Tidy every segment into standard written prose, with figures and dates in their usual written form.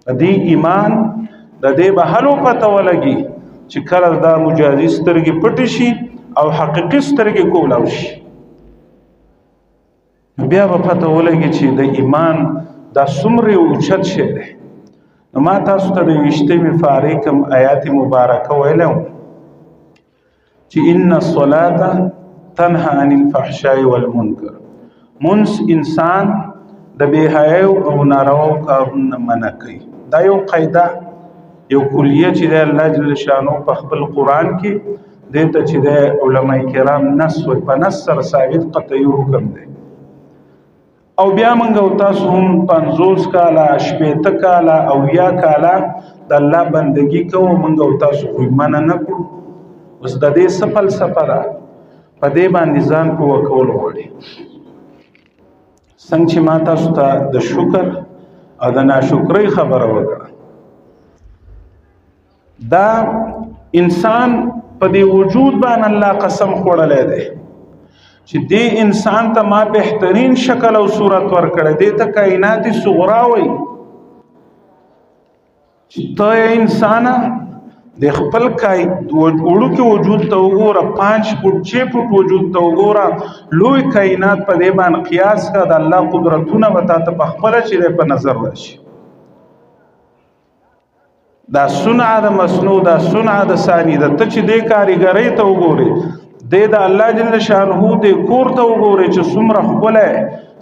دې ایمان د دې به هلو پته ولګي چې کله دا مجازي سترګې پټې شي او حقیقي سترګې کولاو شي، بیا به پته ولګي چې د ایمان دا څومره اوچت شی دی. نو ما تاسو ته د 20 پارې کوم آیات مبارکه ویلم چې ان الصلاة تنهى عن الفحشاء والمنکر، منس انسان د بے حیاو او نارواو کارونه منع کوي. دا یو قاعده یو کلیه چې د الله جل شانو په خپل قرآن کې دته چې د علما کرام نص او په نص سره ثابت قطعي حکم دی. او بیا موږ او تاسو هم 50 کاله 80 کاله او 100 کاله د الله بندگی کوو، موږ او تاسو خو منع نه کوو. اوس د دې څه فلسفه ده؟ په دې باندې ځان پوه کول غواړي. څنګه چې ما تاسو ته د شکر او د ناشکرۍ خبره وکړه، دا انسان په دې وجود باندې الله قسم خوړلی دی چې دې انسان ته ما بهترین شکل او صورت ورکړی، دې ته کائنات صغرا وایي چې ته انسانه د خپل وړوکې وجود ته وګوره، 5 فوټ 6 فوټ وجود ته وګوره، لوی کائنات په دې باندې قیاس کړه، د الله قدرتونه به تا ته په خپله چې په نظر راشي. دا صنع د مصنوع، دا صنع د ثانی، د ته چې دې کاریګرۍ ته وګورې، دې د الله جل شانه دې کور ته وګورې چې څومره ښکلی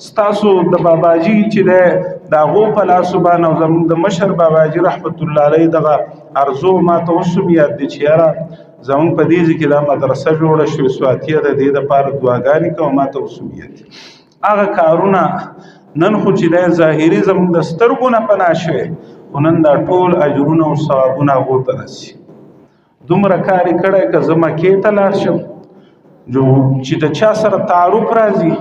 ستاسو د باباجي چې دی د هغو په لاسو باندې او زموږ د مشر باباجي رحمت الله علیه دغه ارزو ما ته اوس هم یاد دی چې یاره زموږ په دې ځای کې دا مدرسه جوړه شوې سواتیه د دې دپاره دعاګانې کوم، ما ته اوس هم یاد دي. هغه کارونه نن خو چې دی ظاهري زموږ د سترګو نه پناه شوی، خو نن دا ټول اجرونه او ثوابونه هغو ته رسي. دومره کار یې کړی که زه مکې ته لاړ شم چې د چا سره تعارف راځي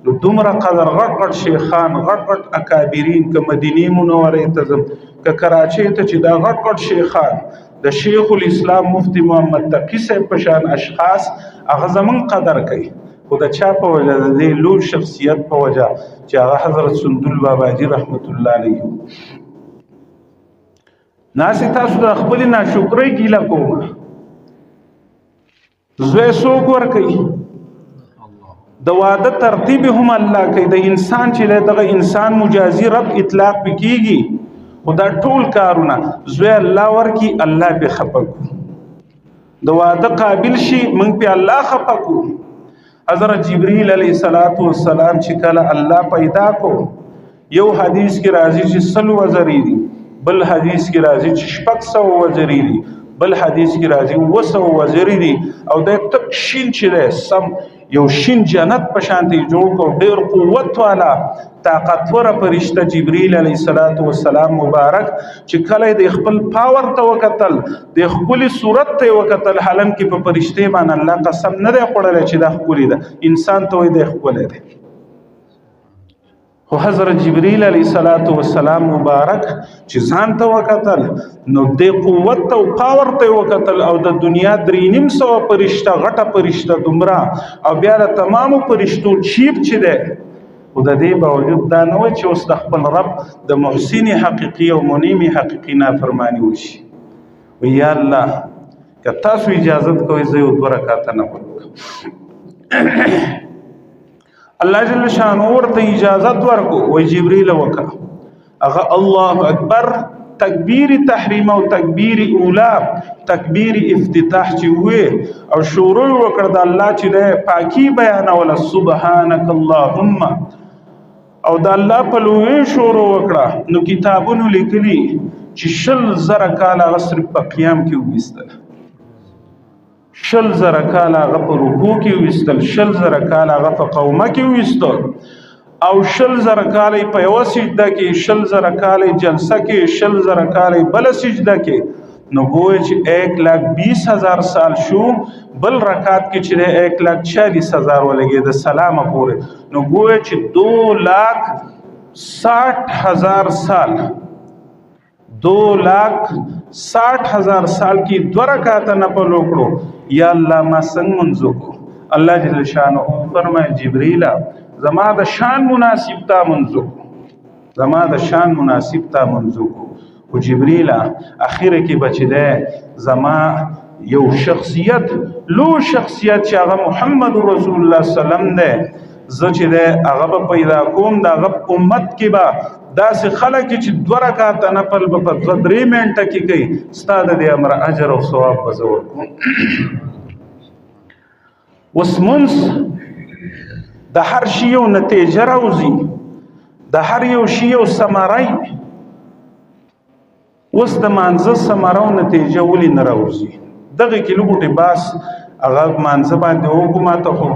نو دومره قدر غټ غټ شیخان، غټ غټ اکابرین، که مدینې منورې ته ځم که کراچۍ ته چې دا غټ غټ شیخان د شیخ الاسلام مفتی محمد تقي صاحب په شان اشخاص هغه زموږ قدر کوي، خو د چا په وجه؟ د دې لوی شخصیت په وجه چې هغه حضرت سندل باباجي رحمت الله علیه. ناسې تاسو د خپلې ناشکرۍ ګیله کومه، زوی څوک ورکوي؟ د واده ترتیب هم الله کوي. د انسان چې دغه انسان مجازي رب اطلاق پکېږي، خو دا ټول کارونه زوی الله ورکي، الله پې خفه کړو. د واده قابل شي، موږ پې الله خفه کړو. حضرت جبریل علیه السلام چې کله الله پیدا کو، یو حدیث کې راځي چې 100 وزرې دي، بل حدیث کې راځي چې 600 وزرې دي، بل حدیث کې راځي 200 وزرې دي، او د تک شین چې دی سم یو شین جنت په شان دی جوړ کو. ډېر قوت والا طاقتوره فرشته جبریل علیه السلام مبارک چې کله د خپل پاور ته وکتل، د خپل صورت ته وکتل، حالم کې په فرشته باندې الله قسم نه دی خوړلی چې دا ښکلی ده، انسان ته وایي دی ښکلی دی. خو حضرت جبریل علیه السلام مبارک چې ځان ته وکتل نو د قوت ته او پاور ته وکتل، او د دنیا 3.5 فرشته غټه فرشته دومره، او بیا د تمامو فرشتو چیپ چې دی، خو د دې باوجود دا نه وایي چې اوس د خپل رب د محسن حقیقي او منیم حقیقي نافرماني وشي. وی یا الله که تاسو اجازت کوئ زه یو 2 رکعاته نفل وکړم. الله جل شانه ورته اجازت ورکو، وی جبريل وکړه. هغه الله اکبر تکبیر تحریم او تکبیر اولا تکبیر افتتاح چې وې او شروع وکړه د الله چې د پاکي بیانول سبحانك اللهم، او د الله په لوی شروع وکړه. نو کتابونو لیکلي چې 100,000 کاله غسر په قیام کې وستل، 100,000 کاله غ په رکوع کې وستل، 100,000 کاله غ په قومه کې وستل، او 100,000 کاله په یو سجده کې، 100,000 کاله جلسه کې، 100,000 کاله بل سجده کې. نو ګویا چې 1,20,000 سال شو، بل رکعت کې چې 1,40,000 ولګي د سلام پورې. نو ګویا چې 2,60,000 سال، 2,60,000 سال کې 2 رکعات نه په لوکړو. یا الله ما څنګه منځو کو؟ الله جل شانه فرمای جبريل زما د شان مناسب تا منځو کو، زما د شان مناسب تا منځو کو. او جبريل اخر کې بچ ده زما یو شخصیت لو شخصیت چې هغه محمد رسول الله سلام ده زه چې ده هغه پیدا کوم دا هغه امت کې به داسې خلک چې 2 رکعات نفل په 2-3 منټه کې کوي ستاسو د امر اجر او ثواب به زه ورکوم. وسمنس د هر شي یو نتیجه راوځي د هر یو شي یو ثمره اوس د مانزه ثمره او نتیجه ولې نه راوځي دغه کې لګوټې باس هغه مانزه باندې حکومت خو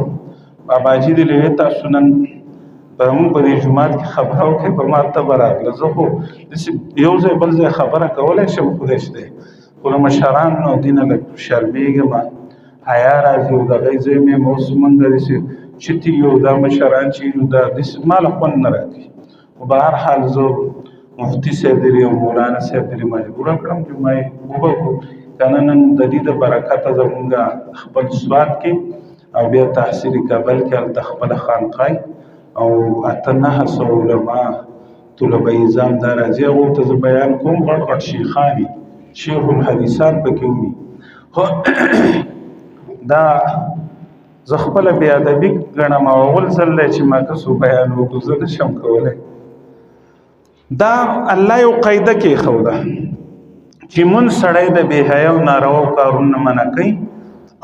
باباجي دې له تاسو نن په موږ په دې جمعات کې خبرو کې په ماته براغله زه خو یو ځای بل ځای خبره کولای شم خو دې ټول مشران نو دینه له شرمېږم حیا راځي او دغه ځای مې موسمنګ دې چې یو دا مشران چې دا د مال خپل نه راځي او په هر حال زه مفتی صاحب دې او مولانا صاحب دې مجبور کړم چې مې وبکو کنه نن د دې د برکت زمونږ خپل سواد کې او بیا تحصیل کابل کې خپل خانقاه او اتنه علماء طلبه نظام دا راځي او ته بیان کوم غټ شیخانی شیخ الحدیثان پکې ومي دا زخپل بیا ادبی غنم اول ځل چې ما تاسو بیان وکړم شم کولای دا الله یو قاعده کې خوده چې مون سړی د بے حیا او ناروا کارونه منع کوي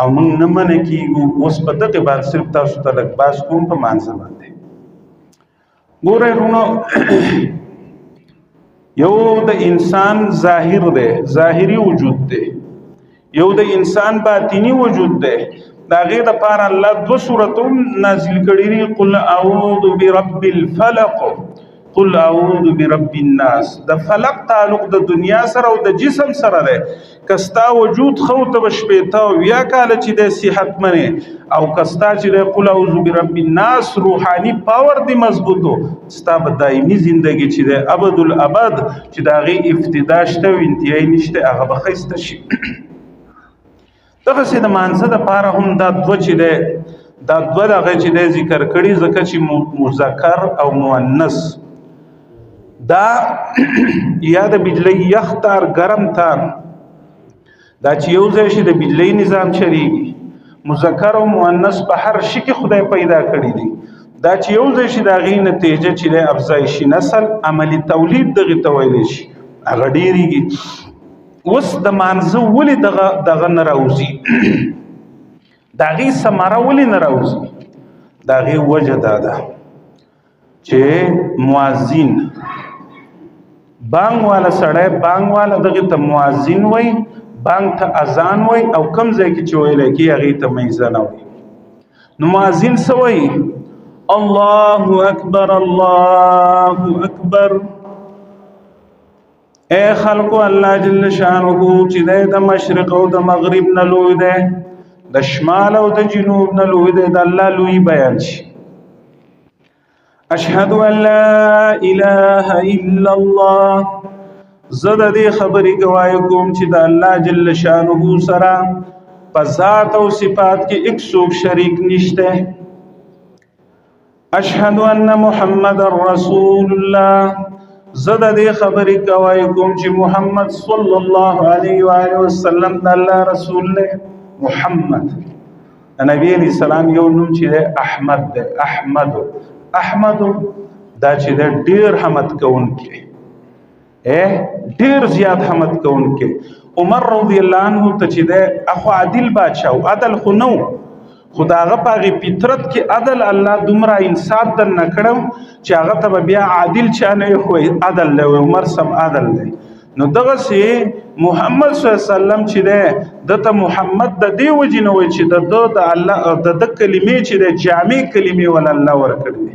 او مون نه منع کیږو اوس په دغه باندې صرف تاسو ته لګ باس کوم په مانځه باندې ګوره رونو یو د انسان ظاهر دی ظاهری وجود دی یو د انسان باطینی وجود دی دا غیر د پار الله 2 سورته نازل کړي دي قل اعوذ برب الفلق قل اعوذ برب الناس د فلق تعلق د دنیا سره او د جسم سره دی کستا وجود خو ته بشپېتا او یا کال چې د صحت منه او کستا چې قل اعوذ برب الناس روحاني پاور دی مضبوطو ستا به دایمي ژوندۍ چې د ابد الابد چې دا غي ابتدا شته او انتهای نشته هغه به خسته شي دغه سید مانزه د پاره هم دا دو چې ده دا دو دغه چې ده ذکر کړي ځکه چې مذکر او مؤنث دا یا د بجلی یخ تار ګرم تار دا چې یو ځای شي د بجلی نظام چلیږي مذکر او مؤنث په هر شي کې خدای پیدا کړی دی دا چې یو ځای شي دا غي نتیجه چې د افزایشي نسل عملی تولید دغه تویل شي هغه ډیریږي اوس د مانزه ولې دغه نه راوځي دغه ثمره ولې نه راوځي دغه وجه ده چې مؤذن بانګ والا سړی بانګ والا دغه ته مؤذن وای بانګ ته اذان وای او کم ځای کې چې ویل کی هغه ته میزان وای نو مؤذن سوی الله اکبر الله اکبر اے خلقو الله جل شانه چې د مشرق او د مغرب نه لوی ده د شمال او د جنوب نه لوی ده د الله لوی بیان شي اشهد ان لا اله الا الله زه د دې خبرې گواهی کوم چې د الله جل شانه سره په ذات او صفات کې هیڅ څوک شریک نشته اشهد ان محمد رسول الله زه د دې خبرې گواهی کوم چې محمد صلی الله علیه و آله وسلم د الله رسول دی محمد نبی علیہ السلام یو نوم چې احمد دی احمد دا چې ډیر حمد کوونکی ډیر زیات حمد کوونکی عمر رضی الله عنه ته چې اخو عادل بادشاہ او عدل خو نو خداغه پاغي فطرت کې عدل الله دومره انصاف در نکړم چې هغه ته بیا عادل چانه وي عدل له عمر سم عدل له نو دغه سي محمد صلی الله علیه وسلم چې دته محمد د دی وجنه وي چې د الله د کلمې چې د جامع کلمې ول الله ورکړي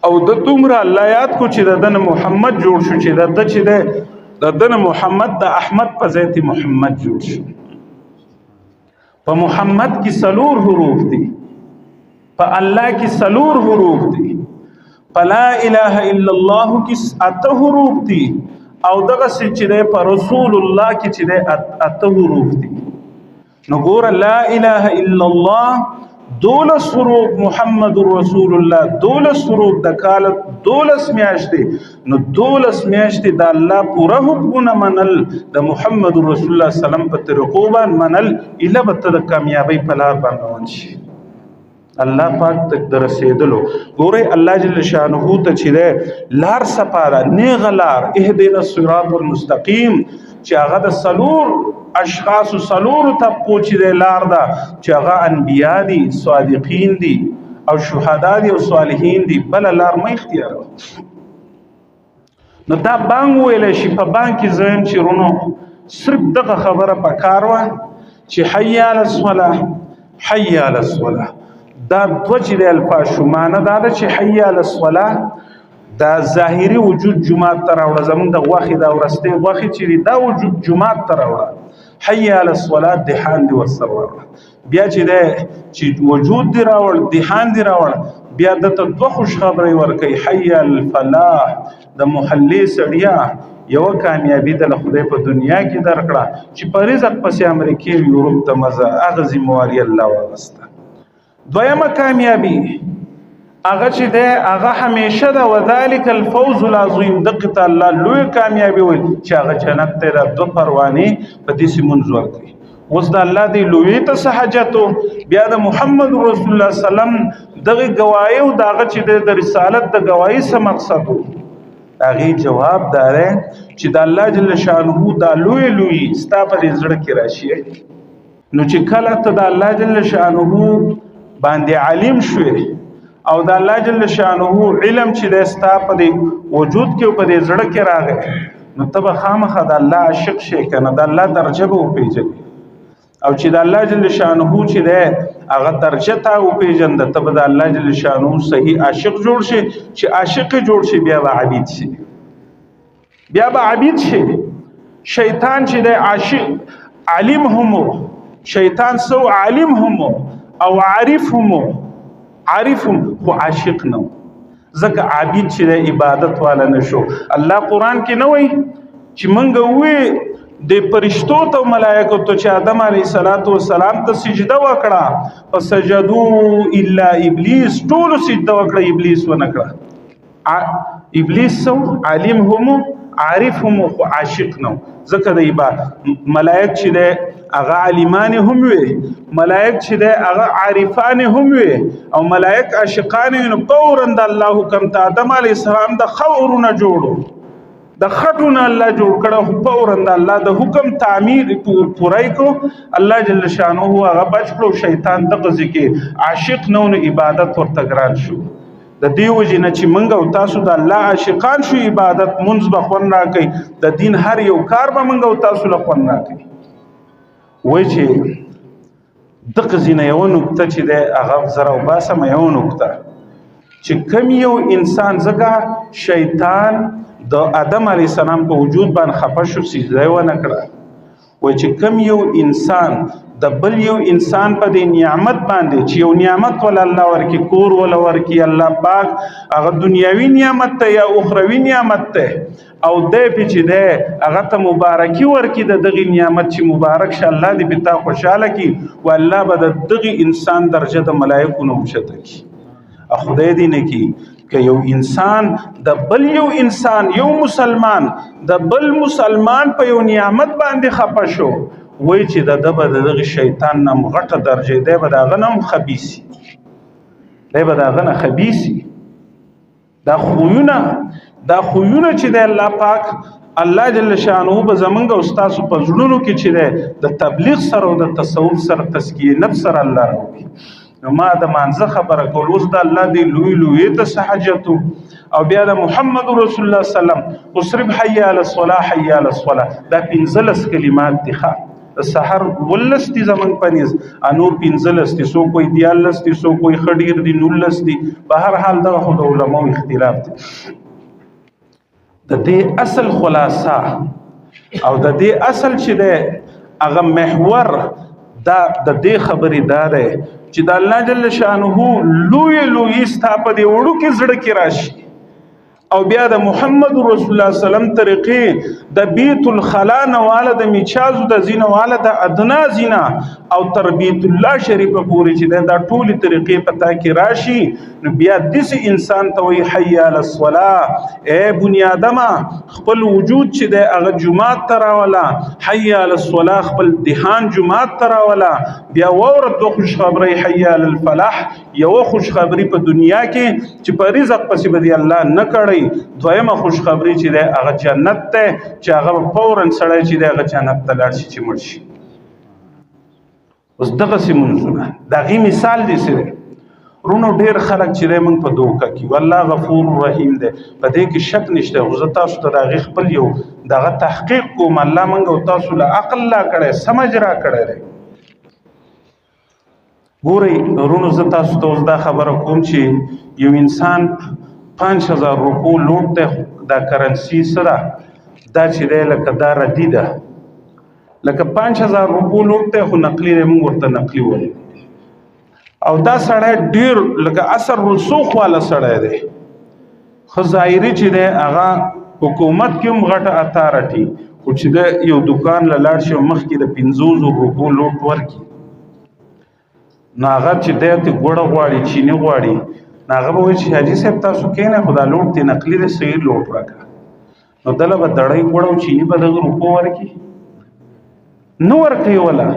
او د دومره الله یاد کو چې د محمد جوړ شو چې د چې د محمد د احمد په ذات محمد جوړ شو په محمد کې سلور حروف دي په الله کې سلور حروف دي په لا اله الا الله کې 8 حروف دي او دغه چې په رسول الله کې چې 8 حروف دي نو ګور لا اله الا الله دولس فروض محمد رسول الله، دولس فروض د کال، دولس میاشتې، نو دولس میاشتې د الله پوره حکمونه منل، د محمد رسول الله سلام په طریقو باندې منل، اله به ته د کامیابی په لار باندې روان شي. الله پاک تک در رسیدلو. ګورئ الله جل شانه ته چې ده لار سپاره، نیغه لار، اهدنا الصراط المستقیم، چې هغه د څلور اشخاصو څلورو طبقو چې ده لار ده، چې هغه انبیا دي، صادقین دي او شهدا دي او صالحین دي، بله لار مه اختیاروه. نو دا بانګ ویلی شي، په بانګ کې زه یم چې رونو صرف دغه خبره پکار وه چې حی علی الصلاة، حی علی الصلاة. دا دوه چې د الفاظ شو، معنی دا ده چې حی علی الصلاة دا ظاهري وجود جماعت ته راوړه، زمونږ د غوښې دا ورستۍ غوښې چې دي دا وجود جماعت ته راوړه. حی علی الصلاة دهان دې ورسره راوړه. بیا چې دی چې وجود دې راوړ، دهان دې راوړ، بیا دته دوه خوش خبرې ورکوي، حی علی الفلاح، د محلې سړیا یوه کامیابي د خدای په دنیا کې درکړه چې په رزق پسې امریکې او یورپ ته مزه، هغه ذمواري الله واغسته. دویمه کامیابی هغه چې دی هغه همیشه ده، وذلک الفوز العظیم، دقه ته الله لوی کامیابي ویل چې هغه جنت ته د دوه پروانې په دې سیمونځ ورکوي. اوس د الله دی لوی ته څه حاجت، بیا د محمد رسول الله سلام دغه گواهی او دغه چې د رسالت د گواهی څه مقصد و، هغه جواب دا دی چې د الله جل شانه دا لوی لوی ستا په زړه کې راشي. نو چې کله ته د الله جل شانه باندې عالم شوې او د الله جل شانه علم چې د ستا په وجود کې او په زړه کې راغی، نو ته به خامخا د الله عاشق شې کنه، د الله درجه به وپېژنې. او چې د الله جل شانه چې دی هغه درجه تا وپېژنده، ته به د الله جل شانه صحیح عاشق جوړ شي. چې عاشق جوړ شي بیا به عبید شي، بیا به عبید شي. شیطان چې دی عاشق عالم هم، شیطان سو عالم هم او عارف هم، عارف هم خو عاشق نه، ځکه عابد چې د عبادت والا نشو. الله قرآن کې نه وایي چې مونږ وی د فرشتو ته ملائکو ته چې آدم علیه السلام ته سجده وکړه، فسجدو الا ابلیس، ټولو سجده وکړه، ابلیس ونه کړه. ابلیس سو عالم هم، عارف هم خو عاشق نه، ځکه د عبادت ملائک چې دی هغه عالمان هم وي، ملائک چې دی هغه عارفان هم وي، او ملائک عاشقان وي. نو فورا د الله حکم ته آدم علیه السلام د خورونه جوړو، د خټونه الله جوړ کړه، فورا د الله د حکم تعمیر پوره کو. الله جل شانه هغه بچ کړو، شیطان دغه ځکه عاشق نه، نو عبادت ورته ګران شو. د دې وجې نه چې موږ او تاسو د الله عاشقان شو، عبادت منځ به خوند راکوي، د دین هر یو کار به موږ او تاسو له خوند راکوي. وایي چې دغه ځینه یوه نکته چې دی هغه زه راوباسم، یوه نکته چې کوم یو انسان، ځکه شیطان د آدم علیه السلام په وجود باندې خفه شو، سجده یې ونه کړه. وایي چې کوم یو انسان د بل یو انسان په دې نعمت باندې چې یو نعمت ول الله ورکی، کور ول ورکی الله پاک، هغه دنیاوی نعمت ته یا اخروی نعمت ته، او دې په چې ده هغه ته مبارکي ورکی د دغه نعمت چې مبارک شه الله دې پتا خوشاله کی، او الله به د دغه انسان درجه د ملائکو نه اوچته کی. خدای دې نه کی که یو انسان د بل یو انسان، یو مسلمان د بل مسلمان په یو نعمت باندې خفه شو، وای چې د دبه دغه شیطان نم غټه درجه دی، به دغه نم خبيسي، دی به دغه نه خبيسي. دا خوونه چې د الله پاک الله جل شانه به زمونږ او تاسو په زړونو کې چې د تبلیغ سره او د تصوف سره تزکیه نفس سره الله راوړي. نو ما د مانزه خبره کول، اوس د الله دی لوی لوی ته سحجت او بیا د محمد رسول الله سلام او صرف حي على الصلاه، حي على الصلاه، دا 15 کلمات دي. سحر ولستی زمن پنیز انور 15 دي، سو کوئی 42 دي، سو کوئی خډیر دي 19 دي. په هر حال دغه خود علماء اختلاف دي. د دې اصل خلاصه او د دې اصل چې ده هغه محور دا د دې خبرې دا ده چې د الله جل شانه لوی لوی ستا په دې وړو کې زړه کې راشي، او بیا د محمد رسول الله سلام طریقې د بیت الخلا نواله، د میچازو د زینه واله، د ادنا زینه او تر بیت الله شریف پورې چې دا ټولې طریقې پتا کې راشي نو بیا داسې انسان ته وایي حي علی الصلاه اے بنیادمه خپل وجود چې دی هغه جومات ته راوله حي علی الصلاه خپل دهان جومات ته راوله بیا واوره دوه خوشخبرۍ حي علی الفلاح یوه خوشخبري په دنیا کې چې په رزق پسې به دی الله نه کړی دویمه خوشخبري چې دی هغه جنت دی چې هغه فورا سړی چې دی هغه جنت ته لاړ شي چې مړ شي اوس دغسې منځونه د هغې مثال دی سره رونو ډېر خلک چې دی موږ په دوکه کې والله غفور رحیم دی په دې کې شک نشته خو زه تاسو ته د هغې خپل یو دغه تحقیق کوم الله موږ او تاسو له عقل لا کړی سمج را کړی دی ګورئ رونو زه تاسو ته اوس دا خبره کوم چې یو انسان 5000 روپو لوټ دی دا کرنسي څه ده دا چې دی لکه دا ردي ده لکه 5000 روپو لوټ دی خو نقلي دی موږ ورته نقلي وایو او دا سړی ډیر لکه اثر رسوخ والا سړی دی خو ظاهري چې دی هغه حکومت کې هم غټه اتارټي خو چې دی یو دکان له لاړ شي مخکې د 500 روپو لوټ ورکړي نو هغه چې دی ته ګوړه غواړي چینی غواړي نو هغه به وایي چې حاجي صاحب تاسو کښېنئ خو دا لوټ دی نقلي دی صحیح لوټ راکړه نو دله به دړۍ ګوړه او چینی به دغه روپو ورکړي نه ورکوي وله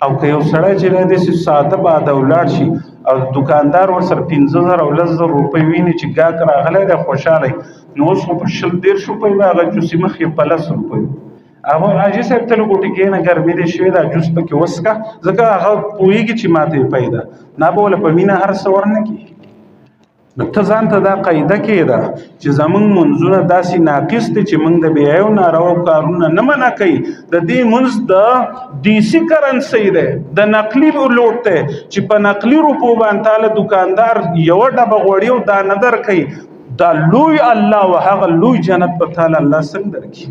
او که یو سړی چې دی داسې ساده باده ولاړ شي او دکاندار ورسره 15000 او 10,000 روپۍ ویني چې ګاهک راغلی دی خوشحالی نو اوس خو په 100-150 روپۍ به هغه جوسې مخکې په 10 روپۍ هغه حاجي صاحب ته لږ ټکېنه ګرمي دی شوې دا جوس پکې وڅښه ځکه هغه پوهېږي چې ماته یې پیدا نه به وله په مینه هر څه ورنه کړي نو ته ځان ته دا قاعده کېږده چې زموږ منځونه داسې ناقص دي چې موږ د بیایو ناروا کارونه نه منع کوي د دې منځ د دیسي کرنسۍ دی د نقلي لوټ دی چې په نقلي روپو باندې تاله دکاندار یوه ډبه غوړي او دا نه درکوي دا لوی الله او هغه لوی جنت په تاله الله څنګه درکړي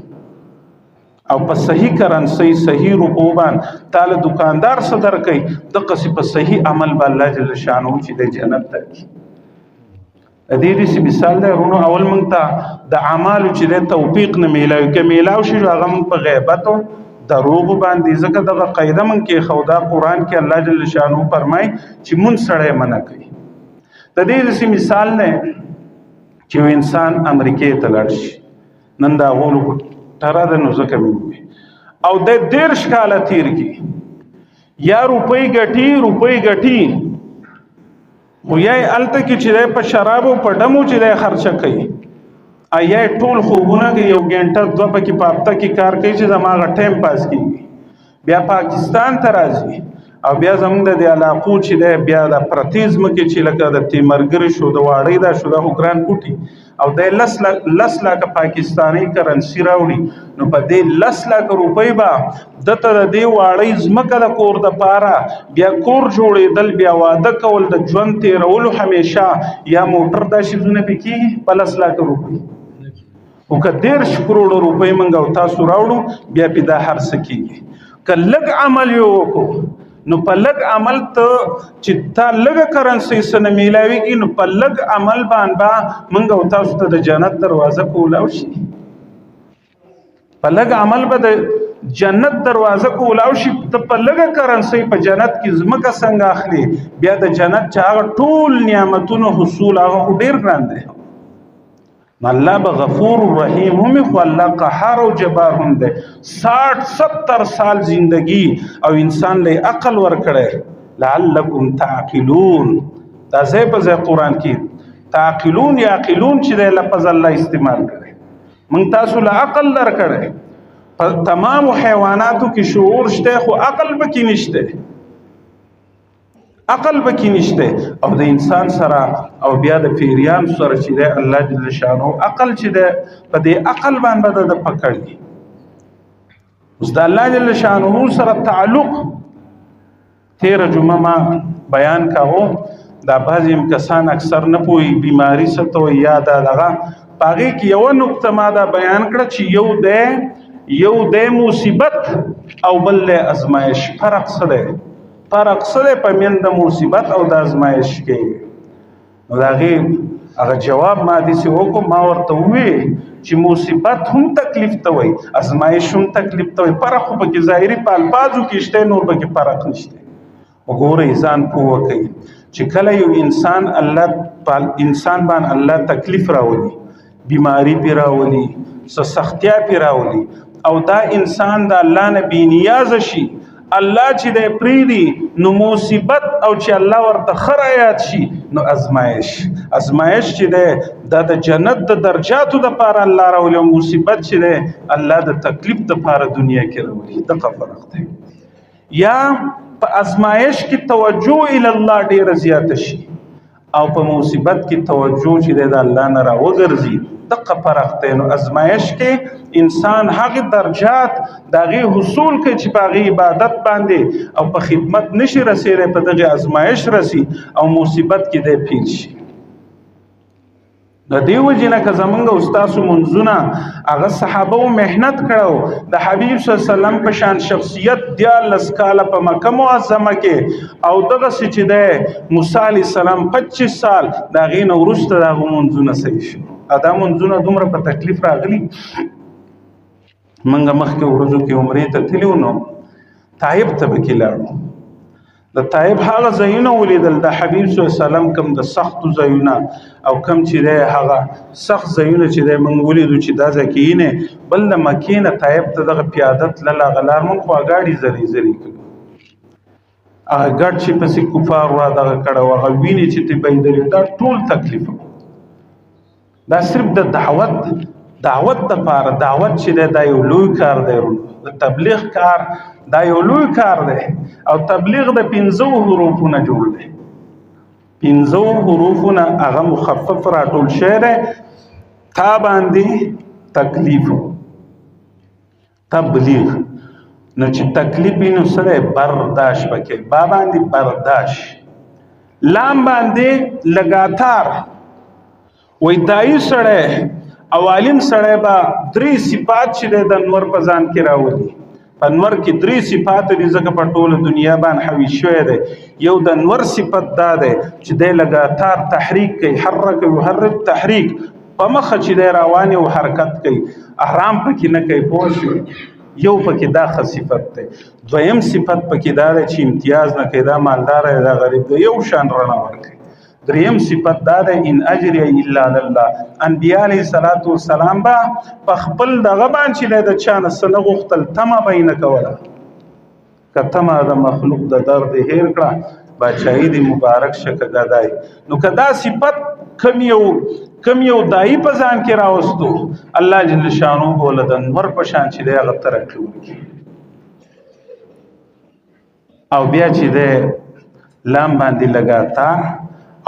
او په صحیح کرنسۍ صحیح روپو باندې تاله دکاندار څه درکوي دقسې په صحیح عمل به الله جل شانه چې د جنت درکړي دې دې مثال دی ورونو اول موږ ته د اعمالو چې د توفیق نه میلاوي که میلاو شي هغه موږ په غیبت او دروغ باندې ځکه دغه قاعده موږ کې خدا قرآن کې الله جل شانه فرمایي چې مونږ سړی منع کوي د دې دې مثال نه چې یو انسان امریکې ته لاړ شي نن دا غولو ټره ده نو ځکه مې او د 13 کاله تیر کړي یا روپۍ ګټي خو یا الته کې چې په شرابو په ډمو چې خرچه کوي یا ټول خوبونه کې یو غنټه دوه پکې په هفته کې کار کوي چې زماغه ټایم پاس کیږي بیا پاکستان ته راځي او بیا زموږ د علاقو چې دی بیا د پرتیزم کې چې لکه د تیمرګري شو د واړۍ دا شو د ګران کوټي او د 10 لکه پاکستانی کرنسي راوړي نو په دې 10 لک روپۍ به دته د دې واړۍ ځمکه د کور د پاره بیا کور جوړېدل بیا واده کول د ژوند تېرولو همیشه یا موټر دا شیزونه پې کېږي په 10 لک روپۍ او که 13 کروڑ روپۍ موږ او تاسو راوړو بیا پې دا هر څه کېږي که لږ عمل یې وکړو نو په لږ عمل ته چې تا لږه کرنسۍ څه نه میلاویږي نو په لږ عمل باندې موږ او تاسو ته د جنت دروازه کولاو شي په لږ عمل به د جنت دروازه کولاو شي ته په لږه کرنسۍ په جنت کې ځمکه څنګه اخلي بیا د جنت چې هغه ټول نعمتونو حصول هغه خو ډېر ګران دی الله به غفور رحیم هم خو الله قهار او جبار هم دی 60-70 سال زندگی او انسان له عقل ور کړي لعلکم تعقلون دا ځای په ځای قرآن کې تعقلون یعقلون چې د لفظ الله استعمال کړي موږ تاسو له عقل در کړي په تمام حیواناتو کې شعور شته خو عقل پکې نشته عقل پکې نشته او د انسان سره او بیا د پیریان سره چې دی الله جل شانه عقل چې دی په دې عقل باندې د پکړي اوس د الله جل شانه سره تعلق 13 جمعه ما بیان کاوه دا بعضی کسان اکثر نه پوي بیماری ستو یا دا دغه پاغي کې یو نقطه ما دا بیان کړ چې یو د مصیبت او بل له ازمایش فرق څه دی فرق څه دی په من د مصیبت او د ازمایش کې نو دا غي هغه جواب ما دې وکړو ما ورته ووې چې مصیبت هم تکلیف ته وایي ازمایش هم تکلیف ته وایي فرق خو پکې ظاهري په الفاظو کې شته نور پکې فرق نشته وګورئ ځان پوه کوي چې کله یو انسان انسان باندې الله تکلیف راولي بیماری پې راولي څه سختیا پې راولي او دا انسان د الله نه بې نیازه شي الله چې دی پرېږدي نو مصیبت او چې الله ورته ښه رایاد شي نو ازمایش چې دی دا د جنت د درجاتو دپاره الله راولي او مصیبت چې دی الله د تکلیف دپاره دنیا کې راولي دغه فرق دی یا په ازمایش کې توجه الی الله ډېره زیاته شي او په مصیبت کې توجه چې دی د الله نه راوګرځي دغه فرق دی نو ازمایش کې انسان هغه درجات د هغې حصول کوي چې په هغې عبادت باندې او په خدمت نشي رسېدی په دغې ازمایش رسي او مصیبت کې دی پیل شي د دې وجې نه که زمونږ او ستاسو منځونه هغه صحابه محنت کړی د حبیب صلی الله علیه وسلم په شان شخصیت 14 کاله په مکه معظمه کې او دغسې چې دی موسی علیه السلام 25 سال د هغې نه وروسته د هغو منځونه صحیح شو دا منځونه دومره په تکلیف راغلي منګه مخکې ورځو کې عمرې ته تللي نو طایب ته به کې لاړو د طایب هغه ځایونه ولیدل د حبیب صلی الله علیه وسلم کوم د سختو ځایونه او کوم چې دی هغه سخت ځایونه چې دی موږ ولیدو چې دا ځای کې نه بل د مکې نه طایب ته دغه پیاده تلل هغه لار موږ خو اګاډي زری زری کړو هغه ګډ چې پسې کفار را دغه کړی و هغه وینې چې ته بهېدلې دا ټول تکلیف دا صرف د دعوت دپاره دعوت چې دی دا یو لوی کار دی د تبلیغ کار دا یو لوی کار دی او تبلیغ د 15 حروفونه جوړ دی 15 حروفونه هغه مخفف راټول شوی دی تا باندې تکلیف تبلیغ نو چې تکلیف وي نو سره برداشت پکې با باندې برداشت لام باندې لګاتار وای دای سره اوالین سره با درې صفات چې د انور په ځان کې راولي انور کې درې صفات دي ځکه په ټوله دنیا باندې حوي شوی دی یو د انور صفت دا دی چې دی لګاتار تحریک کوي حرک یحرک تحریک په مخه چې دی رواني او حرکت کوي آرام پکې نه کوي پوه شو یو پکې دا ښه صفت دی دویم صفت پکې دا دی چې امتیاز نه کوي دا مالدار دی دا غریب دی یو شان رڼا ورکوي دریم صفت دا ده ان اجر الا الله انبیاء علیه الصلاۃ والسلام با په خپل دغه باندې چې د چا نه څه نه غوښتل تمه به یې نه کوله که تمه د مخلوق د درد هیر کړه باچایي د مبارک شکه ګدای نو که دا صفت کم یو دایي په ځان کې راوستو الله جل شانو بوله د انور په شان چې دی هغه ترقي وکړي او بیا چې دی لام باندې لګاتار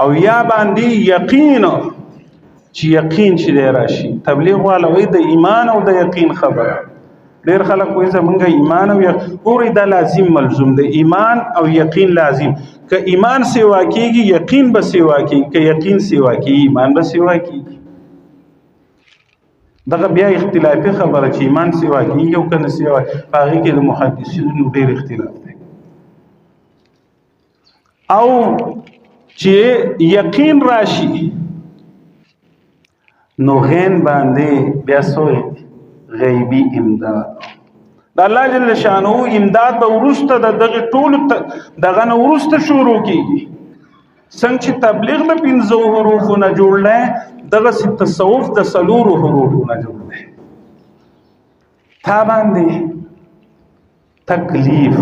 او یا باندې یقین چې یقین چې دی راشي تبلیغ والا وایي د ایمان او د یقین خبره ډېر خلک وایي زمونږ ایمان او یقین دا لازم ملزوم دی ایمان او یقین لازم که ایمان سیوا کېږي یقین به سیوا کېږي که یقین سیوا کېږي ایمان به سیوا کېږي دغه بیا اختلافي خبره چې ایمان سیوا کېږي او که نه سیوا په هغې کې د محدثینو ډېر اختلاف دی او چې یقین راشي نو غین باندې بیا سوې غیبی امداد د الله جل شانو امداد به وروسته د دغه ټول دغه نه وروسته شروع کیږي څنګه چې تبلیغ د 15 حروفونه جوړل دغه تصوف د 4 حروفونه جوړل تا باندې تکلیف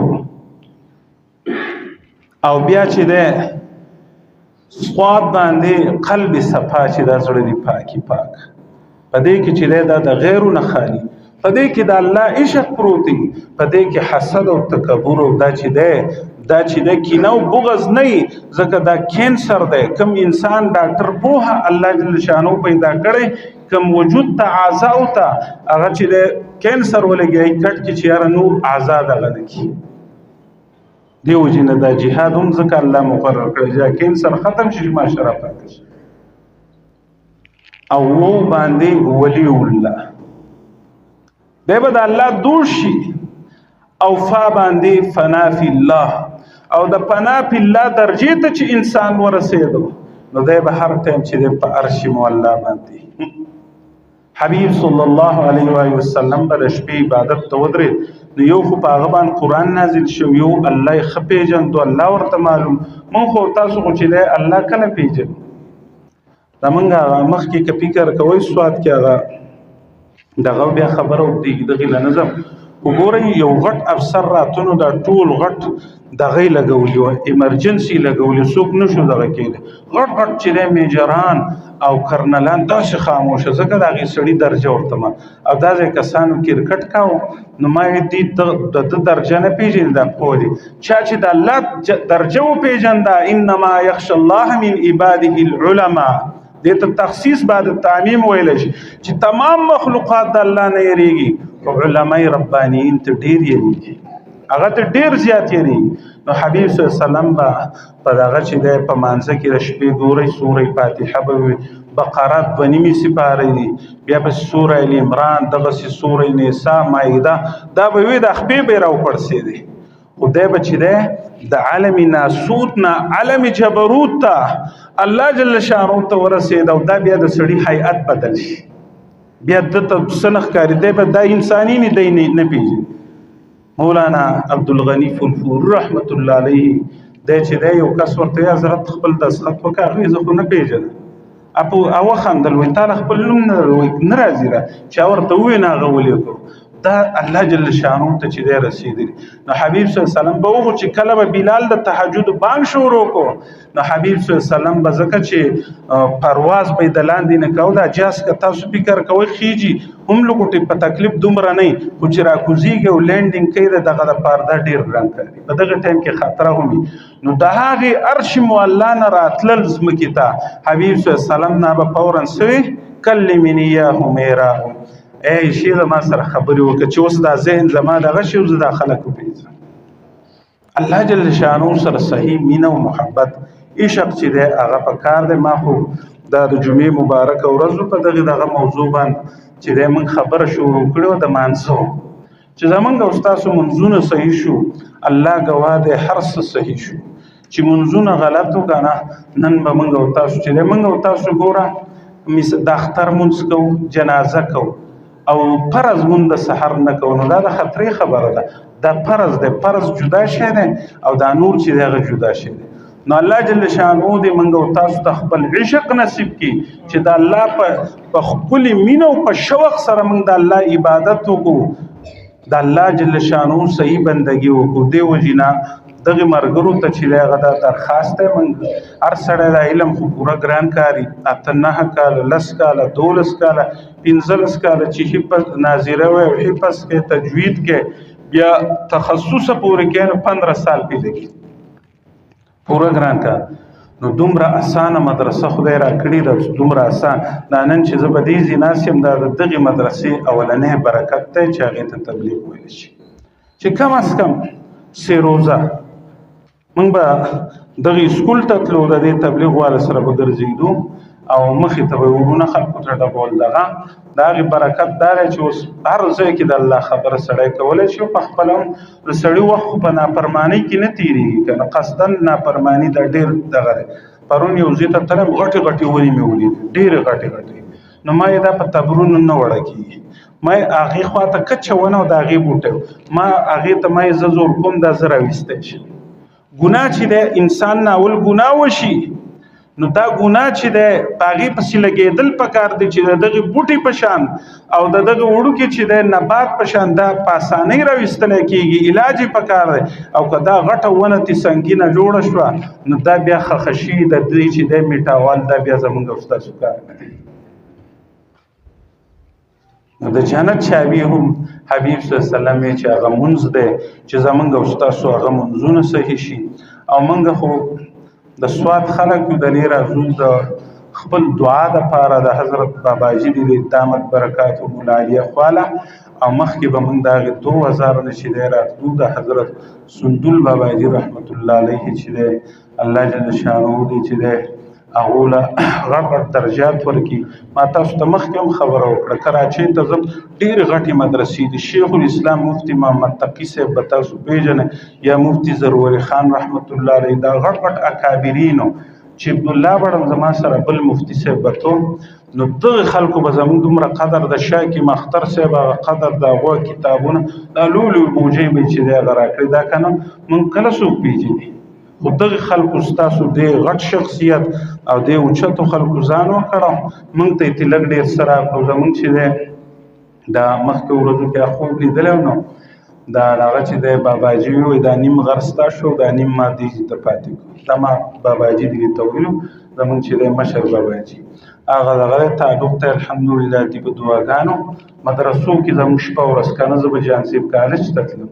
او بیا چې ده صواب باندې قلب صفا چې دا زړه دی پاکي پاک پدې کې چې دا د غیرو نه خالی پدې کې د الله عشق پروت دی پدې کې حسد او تکبر او دا چې ده کینه او بغض نه ځکه دا کینسر دی کم انسان ډاکټر پوها الله جل شانو پیدا کړي کم وجود ته اعضاء ته هغه چې ده کینسر ولګي کټ کې چې یاره نور اعضاء دغه نه کی دیو جن دا جهاد هم ځکه الله مقرر کړی چې کینسر ختم شي معاشره پاتې شي او و باندې ولی الله به د الله دوشي او فا باندې فنا فی الله او د فنا فی الله درجه ته چې انسان ورسېدو نو دی به هر ټایم چې دی په عرش مولا باندې حبیب صلی الله علیه و آله وسلم به د شپې عبادت ته ودرېد نو یو خو په هغه باندې قرآن نازل شو یو الله یې ښه پېژندو الله ورته معلوم مونږ خو تاسو خو چې دی الله کله پېژنو دا مونږ هغه مخکې که فکر کوئ سواد کې هغه دغه بیا خبره وکړي دغې له نظم وګورئ یو غټ افسر راتونو دا ټول غټ دغې لګولي وه ایمرجنسي لګولي څوک نه شو دغه کېدی غټ غټ چې دی میجران او کرنلان داسې خاموشه ځکه د هغې سړي درجه ورته ما او دا ځای کسانو کرکټ کاوه نو ما یې دې د ده درجه نه پېژني دا پوه دي چا چې د الله درجه وپېژنده انما یخشى الله من عباده العلماء دې ته تخصیص بعد تعمیم ویلی شي چې تمام مخلوقات د الله نه یېرېږي او علمای ربانیین ته ډېر یېرېږي هغه ته ډېر زیات یېرېږي نو حبیب صلی الله علیه وسلم به په دغه چې دی په مانځه کې د شپې ګورئ سورې فاتحه به وي بقره دوه نیمې سپارې دي بیا به سوره ال عمران دغسې سوره نساء مایده دا به وي دا خپې به یې راوپړسېدې خو دی به چې دی د عالم ناسوت نه عالم جبروت ته الله جل شانو ته ورسېد او دا بیا د سړي هیئت بدل شي بیا ده ته څه نه ښکاري دی به دا انساني نه دی نه پېژني مولانا عبدالغنی فلفور رحمت الله علیه دی چې دی یو کس ورته حضرت خپل دستخط وکړه هغې زه خو نه پېژنم او وخندل وایي تا له خپل نوم نه راځي را چا ورته ووایي نه هغه ولیکو دا الله جل شانو ته چې دی رسېدلی نو حبیب صلی الله علیه وسلم به وغو چې کله به بلال د تهجد بانګ شروع کړو نو حبیب صلی الله علیه وسلم به ځکه چې پرواز به یې د لاندې نه کوو دا جاز که تاسو فکر کوئ خیږي هم لږ په تکلیف دومره نه خو چې راکوزېږي او لینډینګ کوي د دغه دپاره دا ډېر ګران کاري په دغه ټایم کې خطره هم وي نو د هغې عرش معلا نه راتلل ځمکې ته حبیب صلی الله علیه وسلم نه به فورا سوي کلمني یا حمیرا ای شي زما سره خبرې وکړه چې اوس دا ذهن زما دغه شي اوس دا خلک وپېژنم الله جل شانو سره صحیح مینه او محبت عشق چې دی هغه په کار دی ما خو دا د جمعې مبارکه ورځو په دغه موضوع باندې چې دی موږ خبره شروع کړې د مانځو چې زمونږ او ستاسو منځونه صحیح شو الله ګواه دی هر څه صحیح شو چې منځونه غلط وکړه نن به موږ او تاسو چې دی موږ او تاسو ګوره د اختر منځ کوو جنازه کوو او فرض مون د سحر نه کوو نو دا د خطرې خبره ده دا فرض دی فرض جدا شی دی او دا نور چې دی هغه جدا شی دی نو الله جل شانو دې موږ او تاسو ته خپل عشق نصیب کړي چې د الله په خپلې مینه او په شوق سره موږ د الله عبادت وکړو د الله جل شانو صحیح بندګي وکړو دې وجې نه دغه مرګرو ته چې دی هغه دا درخواست دی موږ هر سړی د علم خو پوره ګران کاري 9 کاله 10 کاله 12 کاله 15 کاله چې حفظ ناظره وي او حفظ کې تجوید کې بیا تخصص پورې کې نو 15 سال پې لګي پوره ګران کار نو دومره اسانه مدرسه خدای را کړې ده دومره اسان دا نن چې زه به دې ځیناس یم دا د دغې مدرسې اولنی برکت دی چې هغې ته تبلیغ ویلی شي چې کم از کم 3 روزه موږ به دغې سکول ته تلو د دې تبلیغ والا سره به ګرځېدو او مخې ته به ورونه خلکو ته ډبول دغه د هغې برکت دا دی چې اوس هر ځای کې د الله خبره سړی کولی شي په خپله هم د سړي وخت خو په نافرمانۍ کې نه تېرېږي که نه قصدن نافرماني دا ډېر دغه دی پرون یو ځای ته تلم غټې غټې ونې مې ولیدې ډېرې غټې غټې نو ما یې دا په تبرونو نه وړه کېږي ما یې هغې خوا ته کچه ونه او د هغې بوټی ما هغې ته ما یې زه زور کوم دا زه راویستی شم ګناه چې دی انسان نه اول ګناه وشي نو دا ګناه چې دی په هغې پسې لګېدل پکار دی چې د دغې بوټي په شان او د دغه وړوکې چې دی نبات په شان دا په اسانۍ راویستلی کېږي علاج یې پکار دی او که دا غټه ونه تې سنګینه جوړه شوه نو دا بیا خخشي د دوی چې دی میټاوال دا بیا زمونږ او ستاسو کار نه دی نو د جنت چابي هم حبیب صلی الله علیه وسلم چې هغه منځ دی چې زمونږ او ستاسو هغه منځونه صحیح شي او موږ خو د سواد خلک یو د دې راځو د خپل دعا دپاره د حضرت باباجي د دامت برکاتو مولا علیه خواله او مخکې به موږ د هغې 2000 نه چې دی راتلو د حضرت سندل باباجي رحمت الله علیه چې دی الله جل شانه دی چې دی هغو له غټ غټ درجات ورکړي ما تاسو ته مخکې هم خبره وکړه کراچۍ ته ځم ډېرې غټې مدرسې دي شیخ الاسلام مفتي محمد تقي صاحب به تاسو پېژنئ یا مفتي ضروري خان رحمت الله علیه دا غټ غټ اکابرینو چې عبدالله بړم زما سره بل مفتي صاحب بتو نو دغه خلکو به زموږ دومره قدر د شاکي مختر صاحب هغه قدر د هغو کتابونه دا لولو بوجۍ به چې دی هغه راکړي دا که نه موږ کله څوک پېژني خو دغه خلکو ستاسو دی غټ شخصیت او دی اوچتو خلکو ځان وکړو موږ ته یې لږ ډېر څه راکړو زموږ چې دی دا مخکې ورځو کې خوب لیدلی نو دا هغه چې دی باباجي ووایي دا نیم غر ستا شو دا نیم ما دې ته پاتې کړو دا ما باباجي دې ته ویلو زموږ چې دی مشر باباجي هغه دغه تعلق ته الحمدلله دې په دعاګانو مدرسو کې زموږ شپه ورځ که نه زه به جان صاحب کالج ته تلم